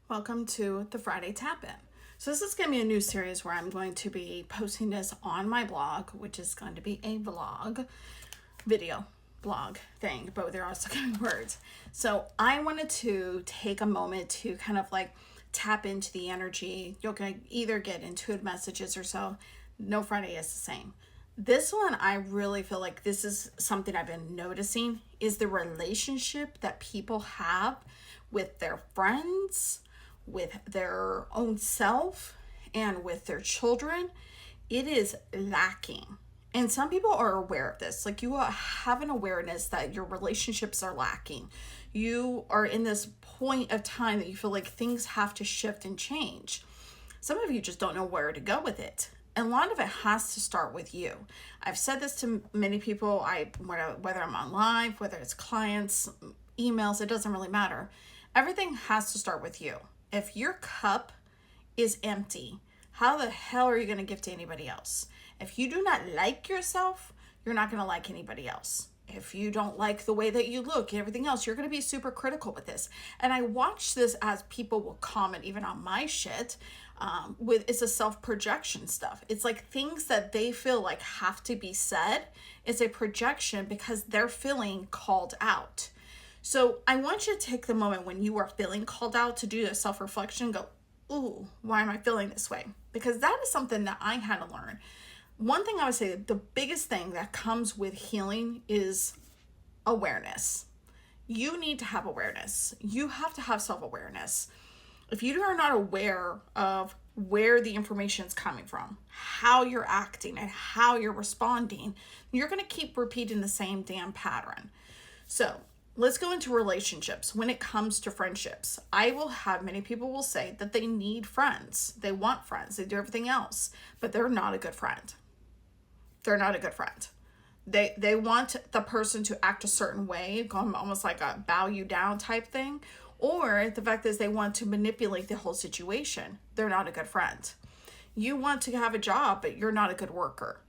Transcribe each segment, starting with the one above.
Welcome to the Friday Tap In. So this is going to be a new series where I'm going to be posting this on my blog, which is going to be a vlog, video, blog thing, but they're also going to be words. So I wanted to take a moment to kind of like tap into the energy. You're going to either get intuitive messages or so. No Friday is the same. This one, I really feel like this is something I've been noticing is the relationship that people have with their friends, with their own self, and with their children. It is lacking. And some people are aware of this. Like, you have an awareness that your relationships are lacking. You are in this point of time that you feel like things have to shift and change. Some of you just don't know where to go with it. And a lot of it has to start with you. I've said this to many people, whether I'm on live, whether it's clients, emails, it doesn't really matter. Everything has to start with you. If your cup is empty, how the hell are you going to give to anybody else? If you do not like yourself, you're not going to like anybody else. If you don't like the way that you look and everything else, you're going to be super critical with this. And I watch this as people will comment even on my shit it's a self-projection stuff. It's like things that they feel like have to be said. It's a projection because they're feeling called out. So I want you to take the moment when you are feeling called out to do a self-reflection, go, ooh, why am I feeling this way? Because that is something that I had to learn. One thing I would say, the biggest thing that comes with healing is awareness. You need to have awareness. You have to have self-awareness. If you are not aware of where the information is coming from, how you're acting, and how you're responding, you're going to keep repeating the same damn pattern. So let's go into relationships. When it comes to friendships, I will have many people will say that they need friends. They want friends. They do everything else, but they're not a good friend. They're not a good friend. They want the person to act a certain way, almost like a bow you down type thing. Or the fact is they want to manipulate the whole situation. They're not a good friend. You want to have a job, but you're not a good worker.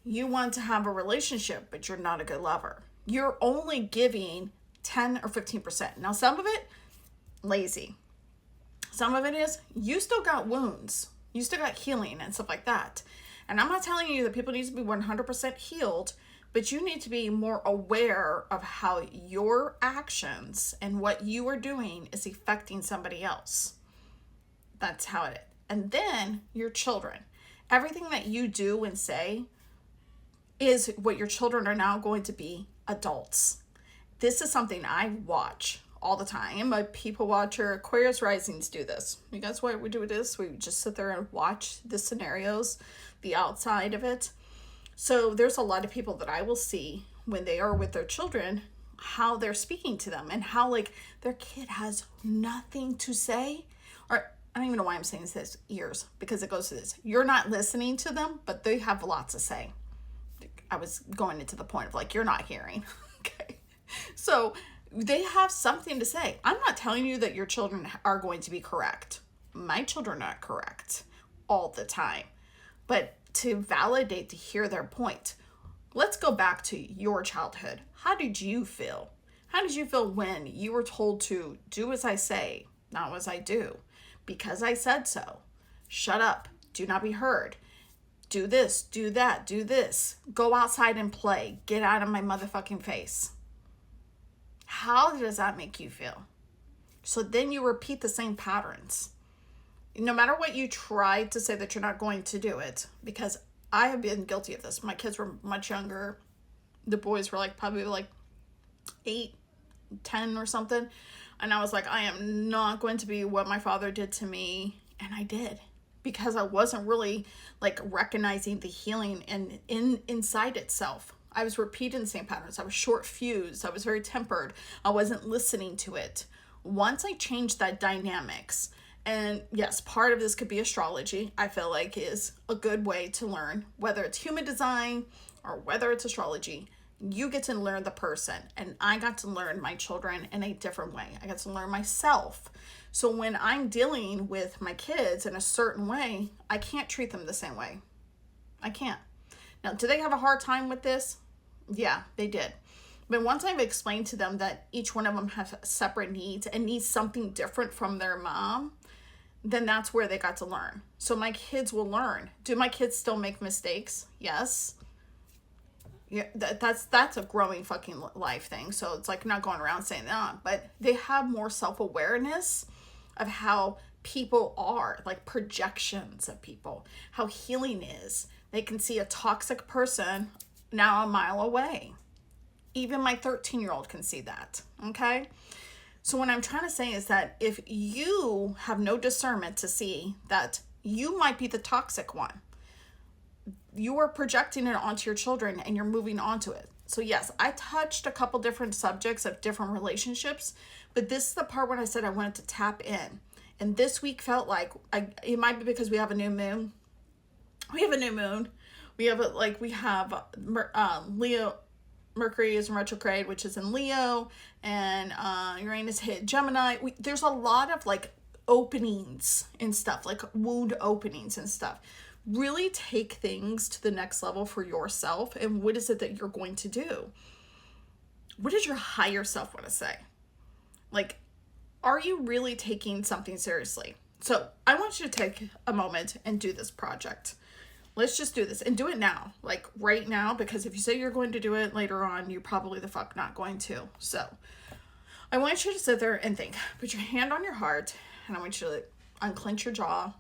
You want to have a relationship, but you're not a good lover. You're only giving 10 or 15%. Now, some of it, lazy. Some of it is, you still got wounds. You still got healing and stuff like that. And I'm not telling you that people need to be 100% healed, but you need to be more aware of how your actions and what you are doing is affecting somebody else. That's how it is. And then your children. Everything that you do and say is what your children are now going to be adults. This is something I watch all the time. I'm a people watcher. Aquarius risings do this. You guys, why we do this? We just sit there and watch the scenarios, the outside of it. So there's a lot of people that I will see when they are with their children, how they're speaking to them and how like their kid has nothing to say. Or I don't even know why I'm saying this ears, because it goes to this. You're not listening to them, but they have lots to say. I was going into the point of like, you're not hearing. Okay. So they have something to say. I'm not telling you that your children are going to be correct. My children are not correct all the time. But to validate, to hear their point. Let's go back to your childhood. How did you feel? How did you feel when you were told to do as I say, not as I do? Because I said so. Shut up. Do not be heard. Do this, do that, do this. Go outside and play. Get out of my motherfucking face. How does that make you feel? So then you repeat the same patterns. No matter what you try to say that you're not going to do it, because I have been guilty of this. My kids were much younger. The boys were probably 8, 10 or something. And I was like, I am not going to be what my father did to me. And I did, because I wasn't really recognizing the healing and inside itself. I was repeating the same patterns. I was short fused. I was very tempered. I wasn't listening to it. Once I changed that dynamics, and yes, part of this could be astrology, I feel like is a good way to learn, whether it's human design or whether it's astrology. You get to learn the person, and I got to learn my children in a different way. I got to learn myself. So when I'm dealing with my kids in a certain way, I can't treat them the same way. I can't. Now, do they have a hard time with this? Yeah, they did. But once I've explained to them that each one of them has separate needs and needs something different from their mom, then that's where they got to learn. So my kids will learn. Do my kids still make mistakes? Yes. Yeah, that's a growing fucking life thing. So it's like not going around saying that, but they have more self-awareness of how people are, like projections of people, how healing is. They can see a toxic person now a mile away. Even my 13-year-old can see that. Okay. So what I'm trying to say is that if you have no discernment to see that you might be the toxic one, you are projecting it onto your children and you're moving on to it. So yes, I touched a couple different subjects of different relationships, but this is the part when I said I wanted to tap in. And this week felt like, it might be because we have a new moon. We have Leo, Mercury is in retrograde, which is in Leo, and Uranus hit Gemini. There's a lot of like openings and stuff, like wound openings and stuff. Really take things to the next level for yourself. And what is it that you're going to do? What does your higher self want to say? Like, are you really taking something seriously? So I want you to take a moment and do this project. Let's just do this and do it now, like right now, because if you say you're going to do it later on, you're probably the fuck not going to. So I want you to sit there and think, put your hand on your heart, and I want you to unclench your jaw,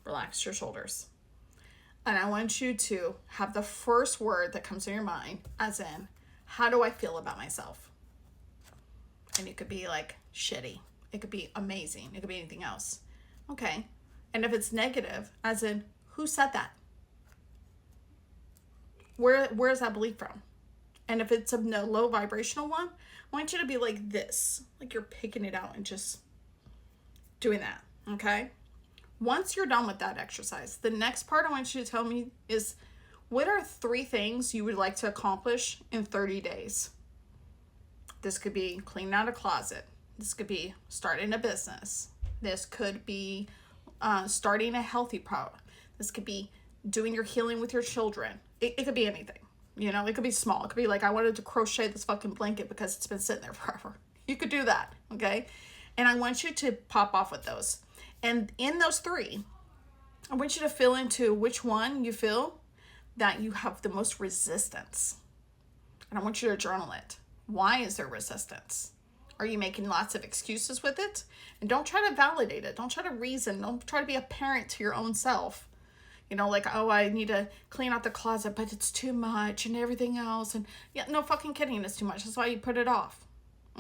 relax your shoulders. And I want you to have the first word that comes to your mind, as in, how do I feel about myself? And it could be like shitty. It could be amazing. It could be anything else. Okay. And if it's negative, as in, who said that? Where is that belief from? And if it's a low vibrational one, I want you to be like this, like you're picking it out and just doing that. Okay. Once you're done with that exercise, the next part I want you to tell me is, what are 3 things you would like to accomplish in 30 days? This could be cleaning out a closet. This could be starting a business. This could be starting a healthy product. This could be doing your healing with your children. It could be anything. You know, it could be small. It could be like, I wanted to crochet this fucking blanket because it's been sitting there forever. You could do that, okay? And I want you to pop off with those. And in those 3, I want you to fill into which one you feel that you have the most resistance. And I want you to journal it. Why is there resistance? Are you making lots of excuses with it? And don't try to validate it. Don't try to reason. Don't try to be a parent to your own self. You know, like, oh, I need to clean out the closet, but it's too much and everything else. And yeah, no fucking kidding, it's too much. That's why you put it off.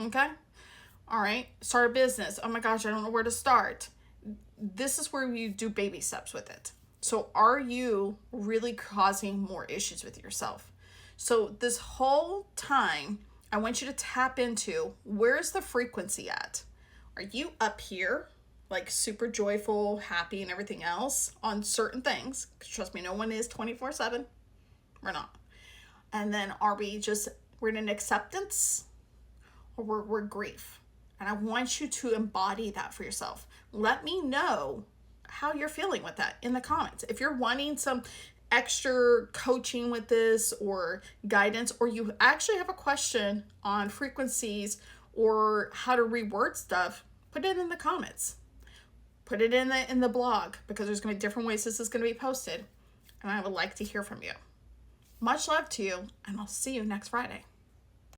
Okay? All right. Start a business. Oh my gosh, I don't know where to start. This is where you do baby steps with it. So are you really causing more issues with yourself? So this whole time, I want you to tap into, where's the frequency at? Are you up here, like super joyful, happy, and everything else on certain things? Because trust me, no one is 24/7. We're not. And then are we we're in an acceptance, or we're grief? And I want you to embody that for yourself. Let me know how you're feeling with that in the comments. If you're wanting some extra coaching with this or guidance, or you actually have a question on frequencies or how to reword stuff, put it in the comments. Put it in the blog, because there's going to be different ways this is going to be posted. And I would like to hear from you. Much love to you, and I'll see you next Friday.